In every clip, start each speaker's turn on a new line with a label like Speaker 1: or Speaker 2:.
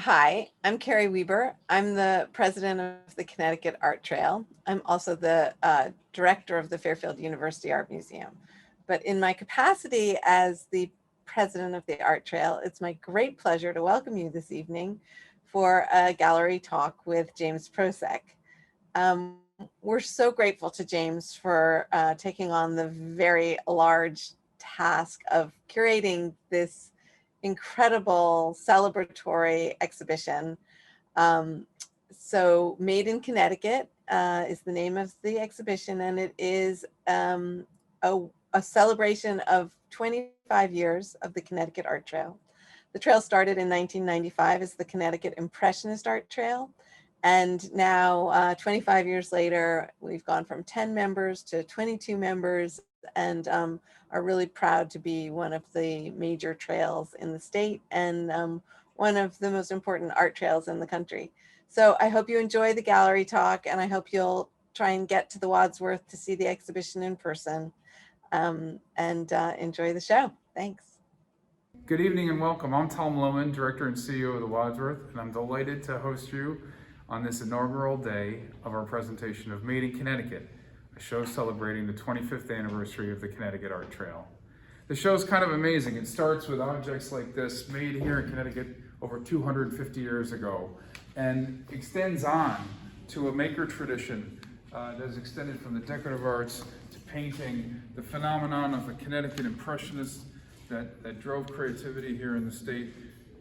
Speaker 1: Hi, I'm Carrie Weber. I'm the president of the Connecticut Art Trail. I'm also the director of the Fairfield University Art Museum. But in my capacity as the president of the Art Trail, it's my great pleasure to welcome you this evening for a gallery talk with James Prosek. We're so grateful to James for taking on the very large task of curating this incredible celebratory exhibition. So Made in Connecticut is the name of the exhibition, and it is a celebration of 25 years of the Connecticut Art Trail. The trail started in 1995 as the Connecticut Impressionist Art Trail. And now 25 years later, we've gone from 10 members to 22 members and are really proud to be one of the major trails in the state and one of the most important art trails in the country. So I hope you enjoy the gallery talk, and I hope you'll try and get to the Wadsworth to see the exhibition in person and enjoy the show. Thanks.
Speaker 2: Good evening and welcome. I'm Tom Lohman, Director and CEO of the Wadsworth, and I'm delighted to host you on this inaugural day of our presentation of Made in Connecticut, a show celebrating the 25th anniversary of the Connecticut Art Trail. The show is kind of amazing. It starts with objects like this made here in Connecticut over 250 years ago and extends on to a maker tradition that is extended from the decorative arts to painting, the phenomenon of the Connecticut Impressionists that drove creativity here in the state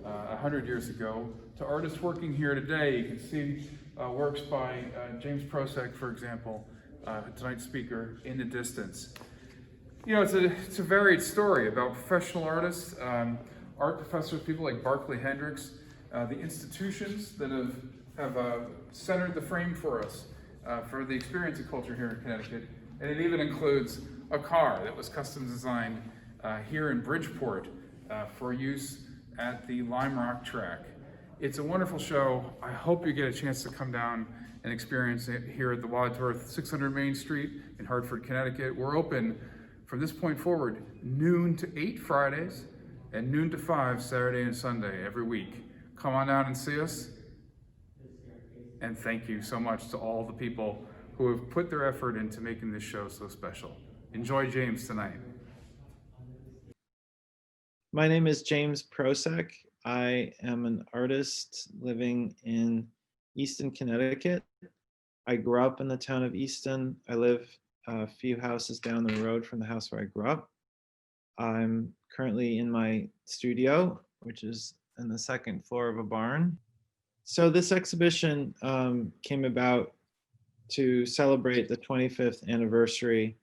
Speaker 2: 100 years ago, to artists working here today. You can see works by James Prosek, for example, tonight's speaker, in the distance. You know, it's a varied story about professional artists, art professors, people like Barclay Hendricks, the institutions that have centered the frame for us for the experience of culture here in Connecticut. And it even includes a car that was custom designed here in Bridgeport for use at the Lime Rock track. It's a wonderful show. I hope you get a chance to come down and experience it here at the Wadsworth, 600 Main Street in Hartford, Connecticut. We're open from this point forward, noon to 8 Fridays and noon to 5 Saturday and Sunday every week. Come on down and see us. And thank you so much to all the people who have put their effort into making this show so special. Enjoy James tonight.
Speaker 3: My name is James Prosek. I am an artist living in Easton, Connecticut. I grew up in the town of Easton. I live a few houses down the road from the house where I grew up. I'm currently in my studio, which is in the second floor of a barn. So this exhibition came about to celebrate the 25th anniversary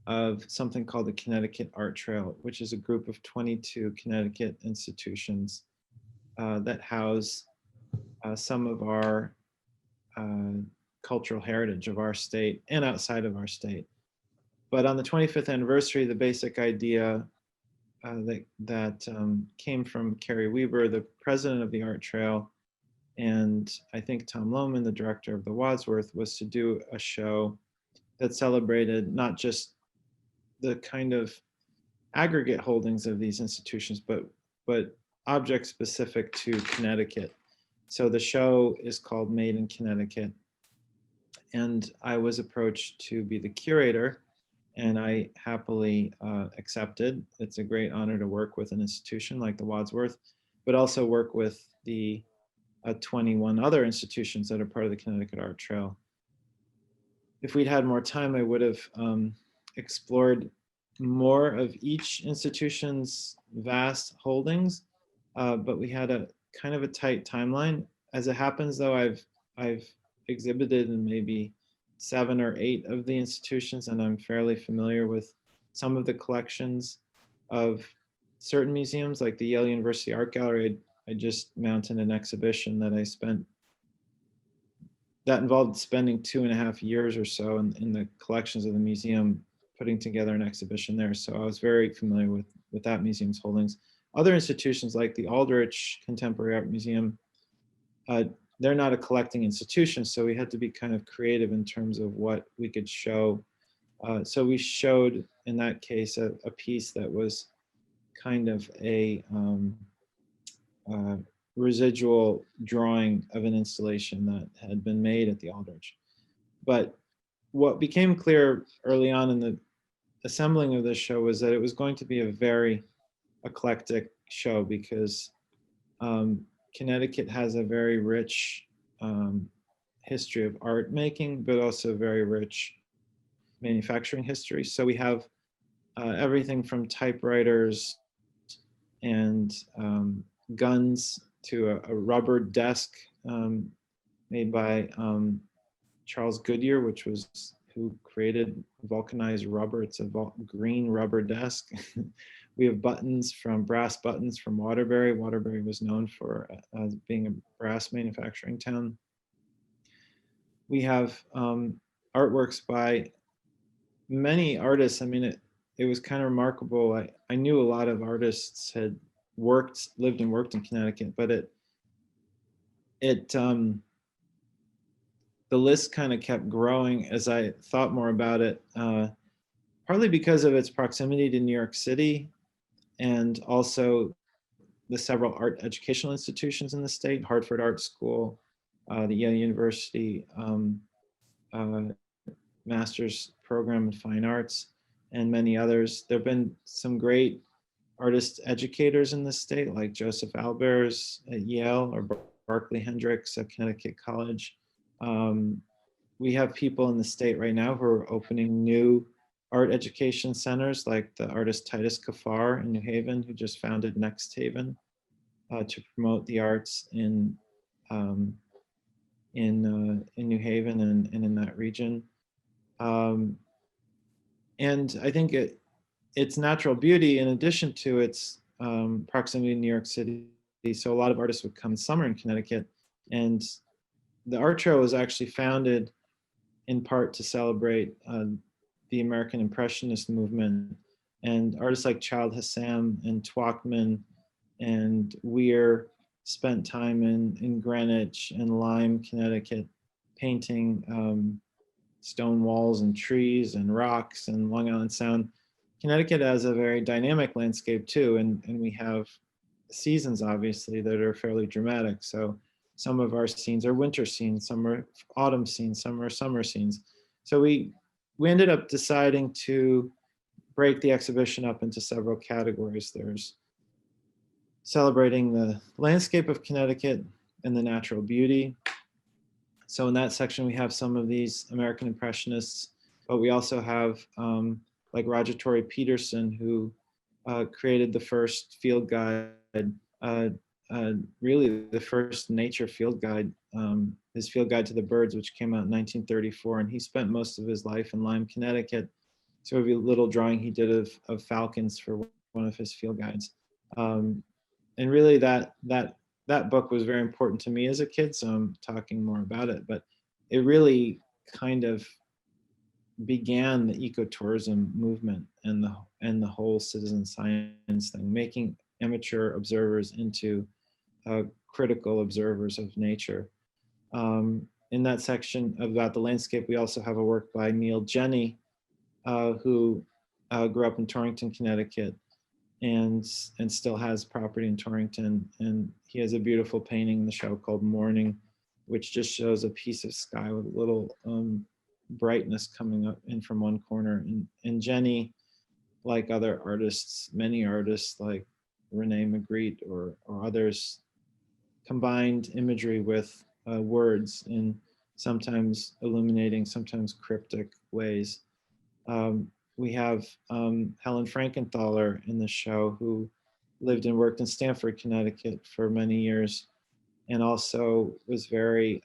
Speaker 3: of something called the Connecticut Art Trail, which is a group of 22 Connecticut institutions that house some of our cultural heritage of our state and outside of our state. But on the 25th anniversary, the basic idea that came from Carrie Weber, the president of the Art Trail, and I think Tom Lohman, the director of the Wadsworth, was to do a show that celebrated not just the kind of aggregate holdings of these institutions, but objects specific to Connecticut. So the show is called Made in Connecticut. And I was approached to be the curator, and I happily accepted. It's a great honor to work with an institution like the Wadsworth, but also work with the 21 other institutions that are part of the Connecticut Art Trail. If we'd had more time, I would have explored more of each institution's vast holdings, but we had a kind of a tight timeline. As it happens, though, I've exhibited in maybe 7 or 8 of the institutions, and I'm fairly familiar with some of the collections of certain museums, like the Yale University Art Gallery. I just mounted an exhibition that involved spending 2.5 years or so in the collections of the museum, putting together an exhibition there. So I was very familiar with that museum's holdings. Other institutions like the Aldrich Contemporary Art Museum, they're not a collecting institution, so we had to be kind of creative in terms of what we could show. So we showed, in that case, a piece that was kind of a residual drawing of an installation that had been made at the Aldrich. But what became clear early on in the assembling of this show was that it was going to be a very eclectic show because Connecticut has a very rich history of art making, but also very rich manufacturing history. So we have everything from typewriters and guns to a rubber desk made by Charles Goodyear, who created vulcanized rubber. It's a green rubber desk. We have buttons brass buttons from Waterbury. Waterbury was known for being a brass manufacturing town. We have artworks by many artists. I mean, it was kind of remarkable. I knew a lot of artists had lived and worked in Connecticut, but the list kind of kept growing as I thought more about it, partly because of its proximity to New York City and also the several art educational institutions in the state, Hartford Art School, the Yale University Master's Program in Fine Arts, and many others. There have been some great artist educators in the state, like Joseph Albers at Yale or Barclay Hendricks at Connecticut College. We have people in the state right now who are opening new art education centers, like the artist Titus Kaffar in New Haven, who just founded Next Haven to promote the arts in New Haven and in that region. And I think its natural beauty, in addition to its proximity to New York City, so a lot of artists would come summer in Connecticut, and the art trail was actually founded in part to celebrate the American Impressionist movement, and artists like Childe Hassam and Twachtman and Weir spent time in Greenwich and Lyme, Connecticut, painting stone walls and trees and rocks and Long Island Sound. Connecticut has a very dynamic landscape too, and we have seasons obviously that are fairly dramatic. So some of our scenes are winter scenes, some are autumn scenes, some are summer scenes. So we ended up deciding to break the exhibition up into several categories. There's celebrating the landscape of Connecticut and the natural beauty. So in that section, we have some of these American Impressionists, but we also have like Roger Tory Peterson, who created the first field guide, really the first nature field guide, his Field Guide to the Birds, which came out in 1934. And he spent most of his life in Lyme, Connecticut. So a little drawing he did of falcons for one of his field guides. And really that book was very important to me as a kid, so I'm talking more about it, but it really kind of began the ecotourism movement and the whole citizen science thing, making amateur observers into critical observers of nature. In that section about the landscape, we also have a work by Neil Jenny, who grew up in Torrington, Connecticut, and still has property in Torrington. And he has a beautiful painting in the show called Morning, which just shows a piece of sky with a little brightness coming up in from one corner. And Jenny, like other artists, many artists like Rene Magritte or others, combined imagery with words in sometimes illuminating, sometimes cryptic ways. We have Helen Frankenthaler in the show, who lived and worked in Stamford, Connecticut for many years, and also was very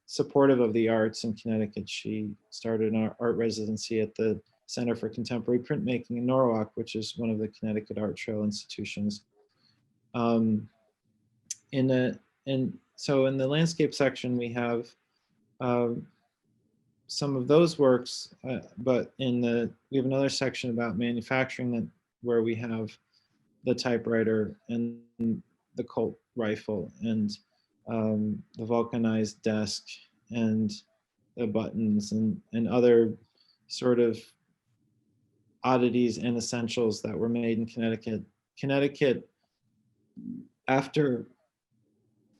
Speaker 3: supportive of the arts in Connecticut. She started an art residency at the Center for Contemporary Printmaking in Norwalk, which is one of the Connecticut Art Trail institutions. So in the landscape section, we have some of those works, but we have another section about manufacturing where we have the typewriter and the Colt rifle and the vulcanized desk and the buttons and other sort of oddities and essentials that were made in Connecticut. Connecticut, after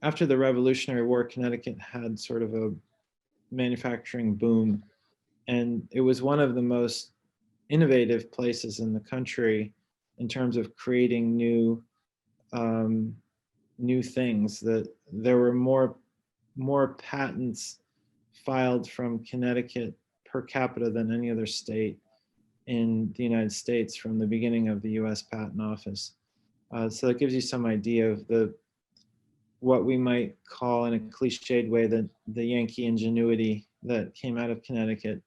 Speaker 3: after the Revolutionary War, Connecticut had sort of a manufacturing boom, and it was one of the most innovative places in the country in terms of creating new things. That there were more patents filed from Connecticut per capita than any other state in the United States from the beginning of the U.S. Patent Office. So that gives you some idea of what we might call in a cliched way the Yankee ingenuity that came out of Connecticut.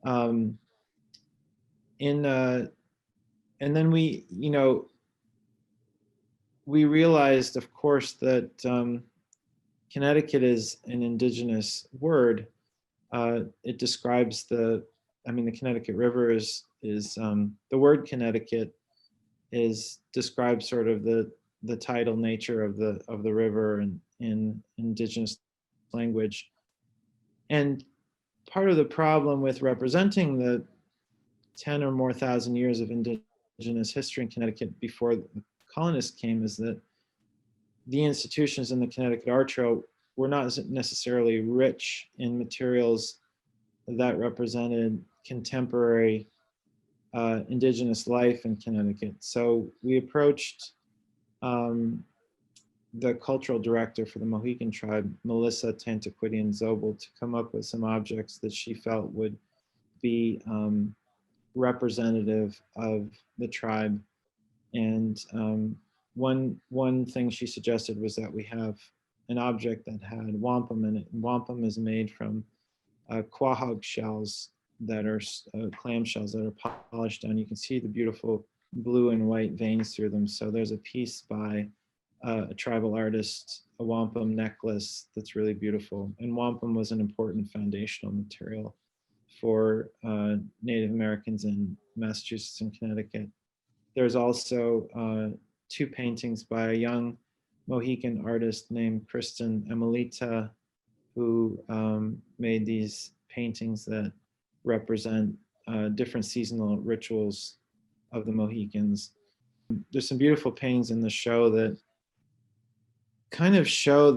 Speaker 3: And then we realized, of course, that Connecticut is an indigenous word. It describes the Connecticut River is the word Connecticut describes sort of the tidal nature of the river in indigenous language. And part of the problem with representing the 10 or more thousand years of indigenous history in Connecticut before the colonists came is that the institutions in the Connecticut Art Trail were not necessarily rich in materials that represented contemporary indigenous life in Connecticut. So we approached the cultural director for the Mohican tribe, Melissa Tantaquidian Zobel, to come up with some objects that she felt would be representative of the tribe. And one thing she suggested was that we have an object that had wampum in it. And wampum is made from quahog shells that are clam shells that are polished down. You can see the beautiful blue and white veins through them. So there's a piece by a tribal artist, a wampum necklace that's really beautiful. And wampum was an important foundational material for Native Americans in Massachusetts and Connecticut. There's also 2 paintings by a young Mohican artist named Kristen Emelita, who made these paintings that represent different seasonal rituals of the Mohicans. There's some beautiful paintings in the show that kind of show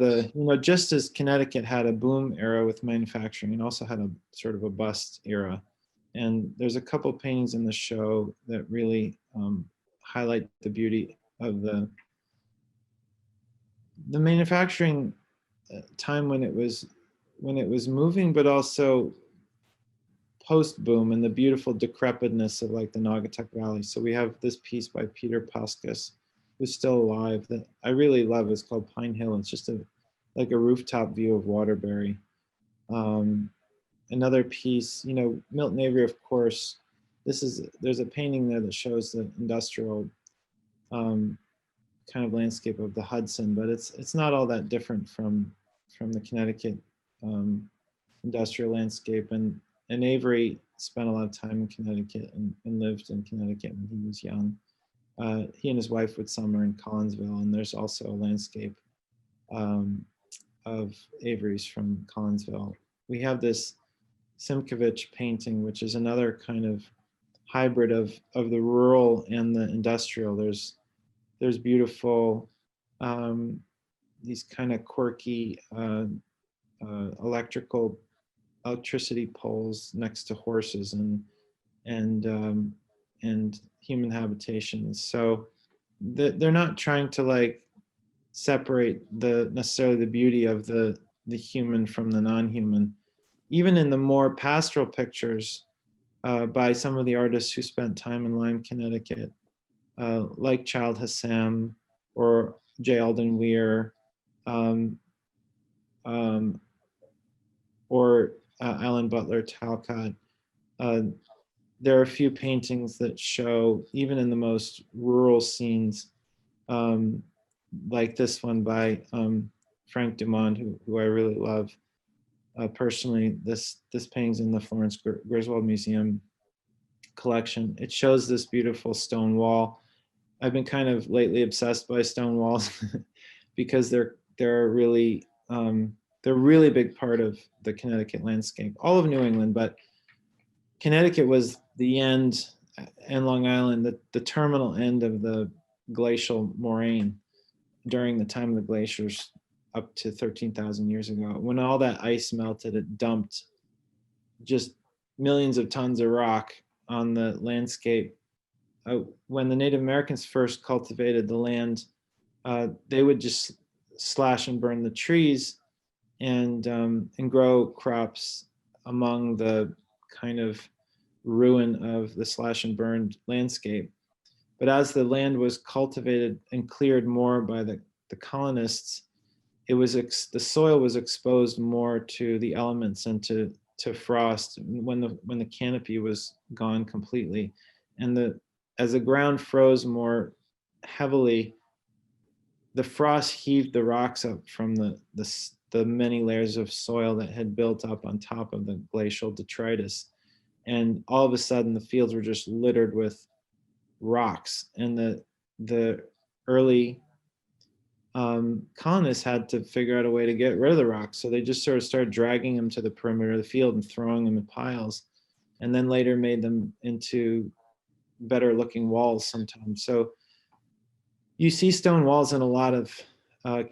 Speaker 3: just as Connecticut had a boom era with manufacturing, and also had a sort of a bust era. And there's a couple of paintings in the show that really highlight the beauty of the manufacturing time when it was moving, but also post-boom, and the beautiful decrepitness of like the Naugatuck Valley. So we have this piece by Peter Paskus, who's still alive, that I really love. It's called Pine Hill. It's just like a rooftop view of Waterbury. Another piece, Milton Avery, of course. There's a painting there that shows the industrial kind of landscape of the Hudson, but it's not all that different from the Connecticut industrial landscape. And Avery spent a lot of time in Connecticut and lived in Connecticut when he was young. He and his wife would summer in Collinsville, and there's also a landscape of Avery's from Collinsville. We have this Simkovich painting, which is another kind of hybrid of the rural and the industrial. There's beautiful, these kind of quirky electricity poles next to horses and human habitations. So they're not trying to like separate necessarily the beauty of the human from the non-human. Even in the more pastoral pictures by some of the artists who spent time in Lyme, Connecticut, like Child Hassam or J. Alden Weir, or Alan Butler Talcott. There are a few paintings that show, even in the most rural scenes, like this one by Frank Dumont, who I really love personally. This painting's in the Florence Griswold Museum collection. It shows this beautiful stone wall. I've been kind of lately obsessed by stone walls because they're a really big part of the Connecticut landscape, all of New England, but Connecticut was the end, and Long Island, the terminal end of the glacial moraine during the time of the glaciers. up to 13,000 years ago. When all that ice melted, it dumped just millions of tons of rock on the landscape. When the Native Americans first cultivated the land, they would just slash and burn the trees and grow crops among the kind of ruin of the slash and burned landscape. But as the land was cultivated and cleared more by the colonists, it was the soil was exposed more to the elements and to frost when the canopy was gone completely, and as the ground froze more heavily, the frost heaved the rocks up from the many layers of soil that had built up on top of the glacial detritus, and all of a sudden the fields were just littered with rocks, and the early colonists had to figure out a way to get rid of the rocks. So they just sort of started dragging them to the perimeter of the field and throwing them in piles, and then later made them into better looking walls sometimes. So you see stone walls in a lot of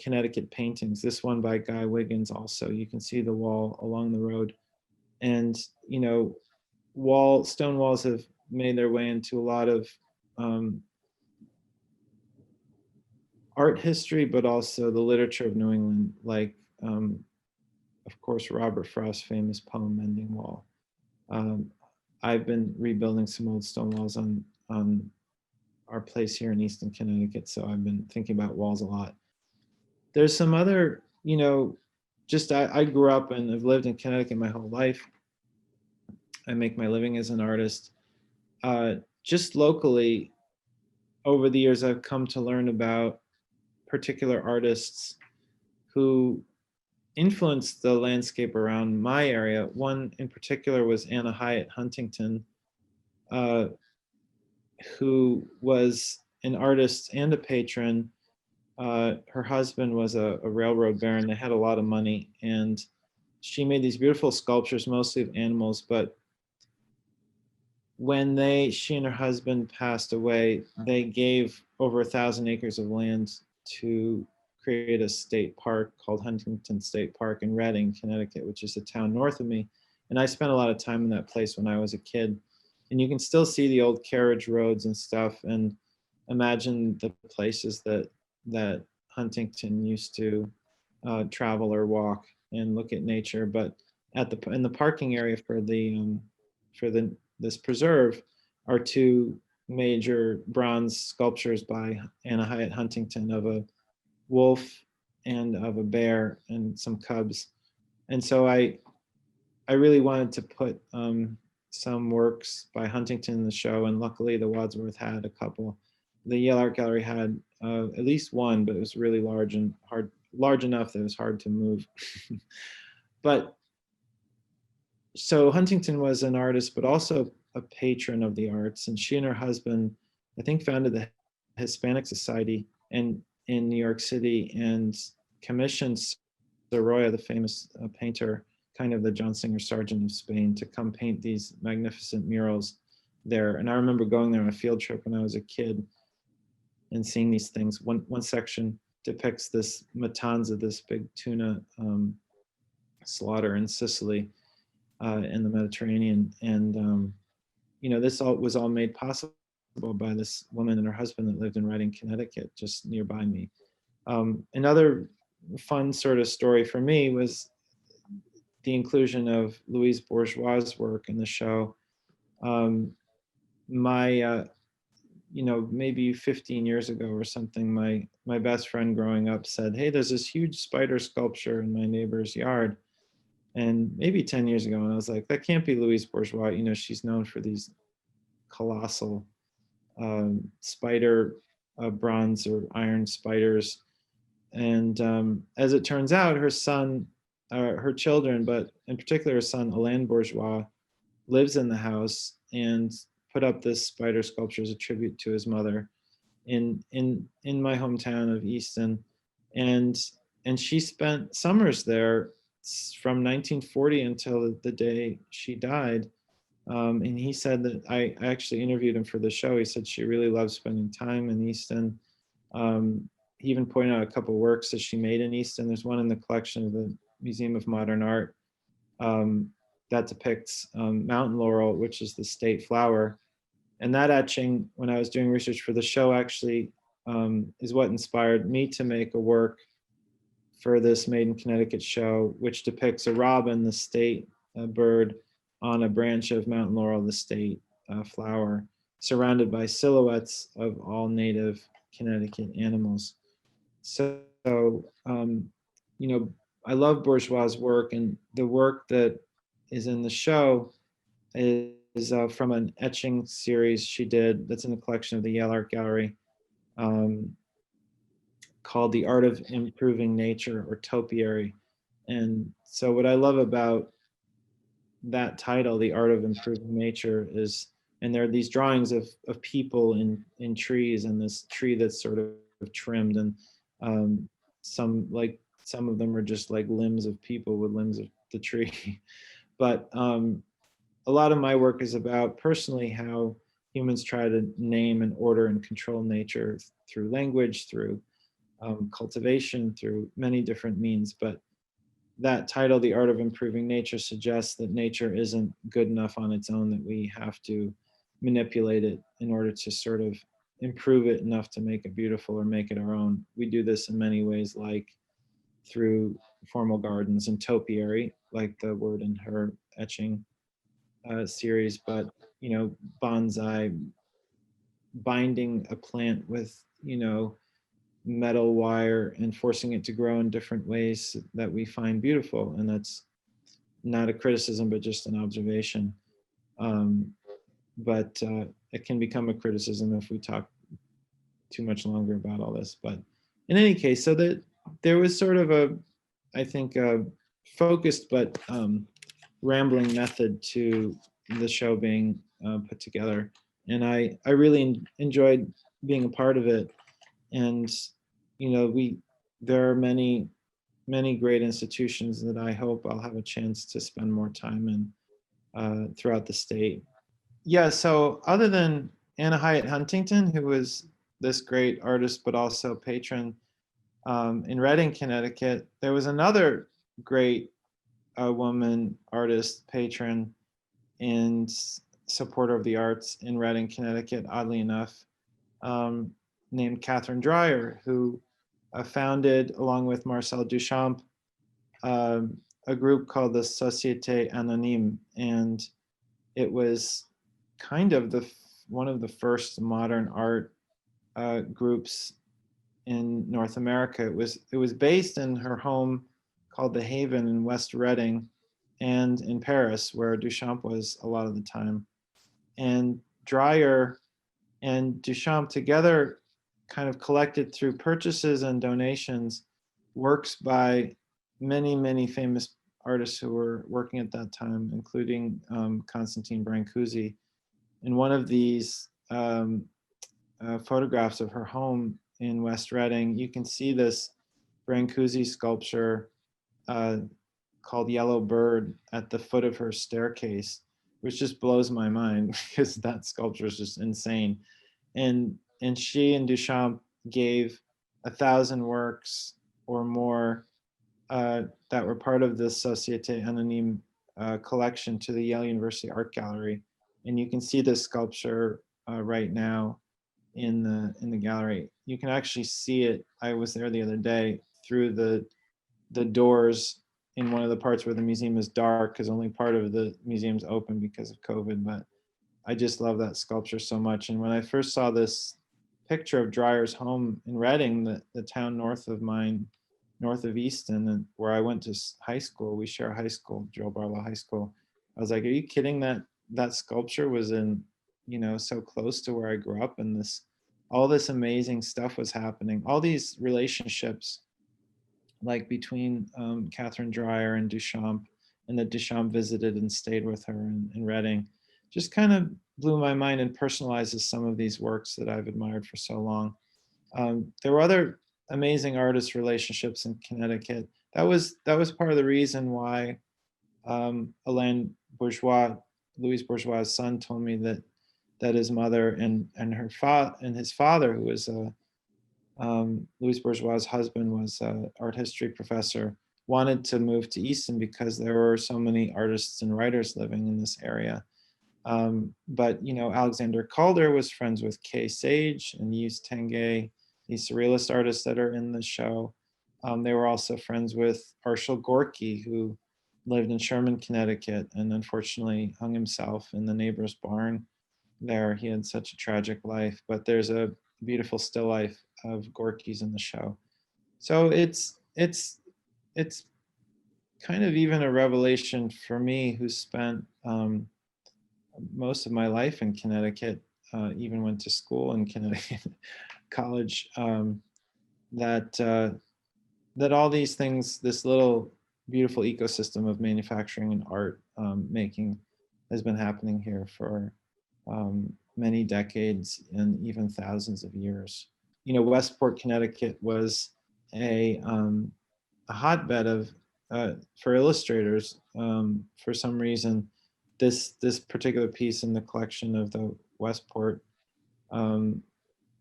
Speaker 3: Connecticut paintings. This one by Guy Wiggins also, you can see the wall along the road. And, you know, stone walls have made their way into a lot of art history, but also the literature of New England, like, of course, Robert Frost's famous poem, Mending Wall. I've been rebuilding some old stone walls on our place here in Easton, Connecticut, so I've been thinking about walls a lot. There's some other, you know, I grew up and have lived in Connecticut my whole life. I make my living as an artist. Just locally, over the years, I've come to learn about particular artists who influenced the landscape around my area. One in particular was Anna Hyatt Huntington, who was an artist and a patron. Her husband was a railroad baron. They had a lot of money, and she made these beautiful sculptures, mostly of animals. But when she and her husband passed away, they gave over 1,000 acres of land to create a state park called Huntington State Park in Reading, Connecticut, which is a town north of me. And I spent a lot of time in that place when I was a kid. And you can still see the old carriage roads and stuff, and imagine the places that Huntington used to travel or walk and look at nature. But in the parking area for this preserve are two major bronze sculptures by Anna Hyatt Huntington of a wolf and of a bear and some cubs. And so I really wanted to put some works by Huntington in the show, and luckily the Wadsworth had a couple. The Yale Art Gallery had at least one, but it was really large enough that it was hard to move. But so Huntington was an artist, but also a patron of the arts. And she and her husband, I think, founded the Hispanic Society in New York City and commissioned Sorolla, the famous painter, kind of the John Singer Sargent of Spain, to come paint these magnificent murals there. And I remember going there on a field trip when I was a kid and seeing these things. One section depicts this matanza, this big tuna slaughter in Sicily, in the Mediterranean. And, you know, this was all made possible by this woman and her husband that lived in Reading, Connecticut, just nearby me. Another fun sort of story for me was the inclusion of Louise Bourgeois' work in the show. Maybe 15 years ago or something, my best friend growing up said, "Hey, there's this huge spider sculpture in my neighbor's yard." And maybe 10 years ago, and I was like, that can't be Louise Bourgeois. You know, she's known for these colossal spider bronze or iron spiders. And as it turns out, her children, but in particular her son, Alain Bourgeois, lives in the house and put up this spider sculpture as a tribute to his mother in my hometown of Easton. And she spent summers there from 1940 until the day she died. And he said that I actually interviewed him for the show. He said she really loved spending time in Easton. he even pointed out a couple works that she made in Easton. There's one in the collection of the Museum of Modern Art that depicts mountain laurel, which is the state flower. And that etching, when I was doing research for the show, actually is what inspired me to make a work for this Made in Connecticut show, which depicts a robin, the state bird, on a branch of mountain laurel, the state flower, surrounded by silhouettes of all native Connecticut animals. So, you know, I love Bourgeois' work, and the work that is in the show is from an etching series she did that's in the collection of the Yale Art Gallery, called The Art of Improving Nature, or Topiary. And so what I love about that title, The Art of Improving Nature, is, and there are these drawings of people in trees, and this tree that's sort of trimmed, and some of them are just like limbs of people with limbs of the tree. But a lot of my work is about personally how humans try to name and order and control nature through language, through cultivation, through many different means. But that title, The Art of Improving Nature, suggests that nature isn't good enough on its own, that we have to manipulate it in order to sort of improve it enough to make it beautiful or make it our own. We do this in many ways, like through formal gardens and topiary, like the word in her etching series, but, you know, bonsai, binding a plant with, you know, metal wire and forcing it to grow in different ways that we find beautiful. And that's not a criticism, but just an observation. But it can become a criticism if we talk too much longer about all this. But in any case, so that there was sort of a, I think, a focused but rambling method to the show being put together. And I really enjoyed being a part of it. And, you know, there are many great institutions that I hope I'll have a chance to spend more time in throughout the state. Yeah, so other than Anna Hyatt Huntington, who was this great artist, but also patron in Reading, Connecticut, there was another great woman artist, patron, and supporter of the arts in Reading, Connecticut, oddly enough, named Katherine Dreyer, who founded, along with Marcel Duchamp, a group called the Société Anonyme. And it was kind of one of the first modern art groups in North America. It was based in her home called The Haven in West Reading, and in Paris, where Duchamp was a lot of the time. And Dreyer and Duchamp together kind of collected, through purchases and donations, works by many famous artists who were working at that time, including Constantine Brancusi. And one of these photographs of her home in West Reading, you can see this Brancusi sculpture called Yellow Bird at the foot of her staircase, which just blows my mind because that sculpture is just insane. And she and Duchamp gave 1,000 works or more that were part of the Société Anonyme collection to the Yale University Art Gallery. And you can see this sculpture right now in the gallery. You can actually see it. I was there the other day, through the doors in one of the parts where the museum is dark, because only part of the museum's open because of COVID. But I just love that sculpture so much. And when I first saw this picture of Dreyer's home in Reading, the town north of Easton, and where I went to high school, we share a high school, Joe Barlow High School. I was like, are you kidding that sculpture was in, you know, so close to where I grew up, and all this amazing stuff was happening. All these relationships, like between Katherine Dreyer and Duchamp, and that Duchamp visited and stayed with her in Reading, just kind of blew my mind and personalizes some of these works that I've admired for so long. There were other amazing artist relationships in Connecticut. That was part of the reason why Alain Bourgeois, Louis Bourgeois' son, told me that his mother and his father, who was Louis Bourgeois' husband was an art history professor, wanted to move to Easton because there were so many artists and writers living in this area. But you know, Alexander Calder was friends with Kay Sage and Yves Tanguay, these surrealist artists that are in the show. They were also friends with Arshil Gorky, who lived in Sherman, Connecticut, and unfortunately hung himself in the neighbor's barn there. He had such a tragic life, but there's a beautiful still life of Gorky's in the show. So it's kind of even a revelation for me, who spent most of my life in Connecticut, even went to school in Connecticut college, that all these things, this little beautiful ecosystem of manufacturing and art making has been happening here for many decades and even thousands of years. You know, Westport, Connecticut was a hotbed of for illustrators. For some reason, this particular piece in the collection of the Westport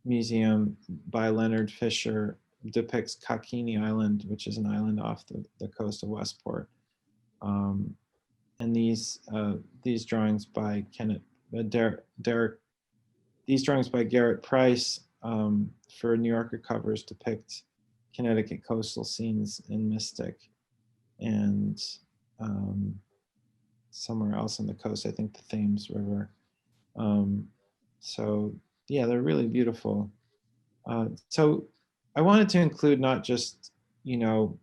Speaker 3: Museum by Leonard Fisher depicts Kakini Island, which is an island off the coast of Westport. And these drawings by these drawings by Garrett Price for New Yorker covers depict Connecticut coastal scenes in Mystic and somewhere else on the coast, I think the Thames River. So yeah, they're really beautiful. So I wanted to include not just, you know,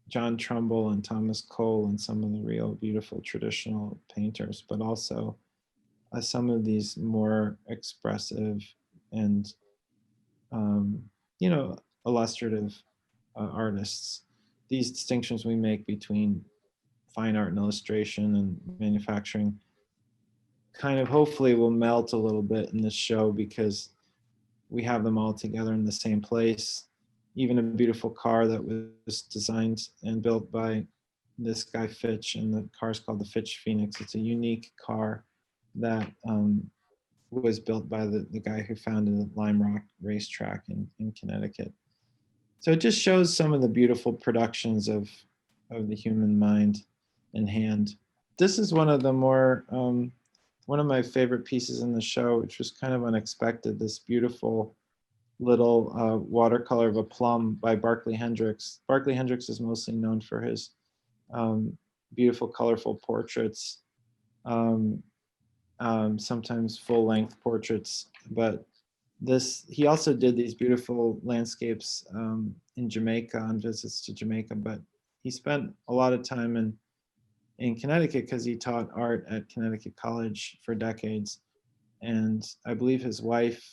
Speaker 3: John Trumbull and Thomas Cole and some of the real beautiful traditional painters, but also some of these more expressive and, you know, illustrative artists. These distinctions we make between fine art and illustration and manufacturing kind of hopefully will melt a little bit in this show, because we have them all together in the same place. Even a beautiful car that was designed and built by this guy Fitch, and the car is called the Fitch Phoenix. It's a unique car that was built by the guy who founded the Lime Rock racetrack in Connecticut. So it just shows some of the beautiful productions of the human mind and hand. This is one of the more, one of my favorite pieces in the show, which was kind of unexpected, this beautiful little watercolor of a plum by Barclay Hendricks. Barclay Hendricks is mostly known for his beautiful, colorful portraits, sometimes full-length portraits, but he also did these beautiful landscapes in Jamaica, on visits to Jamaica, but he spent a lot of time in Connecticut because he taught art at Connecticut College for decades. And I believe his wife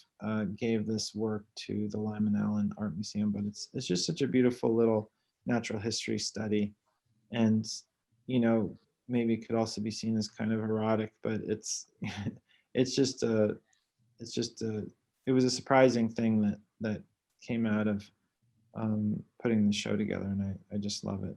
Speaker 3: gave this work to the Lyman Allen Art Museum, but it's just such a beautiful little natural history study. And, you know, maybe it could also be seen as kind of erotic, but it's it was a surprising thing that came out of putting the show together, and I just love it.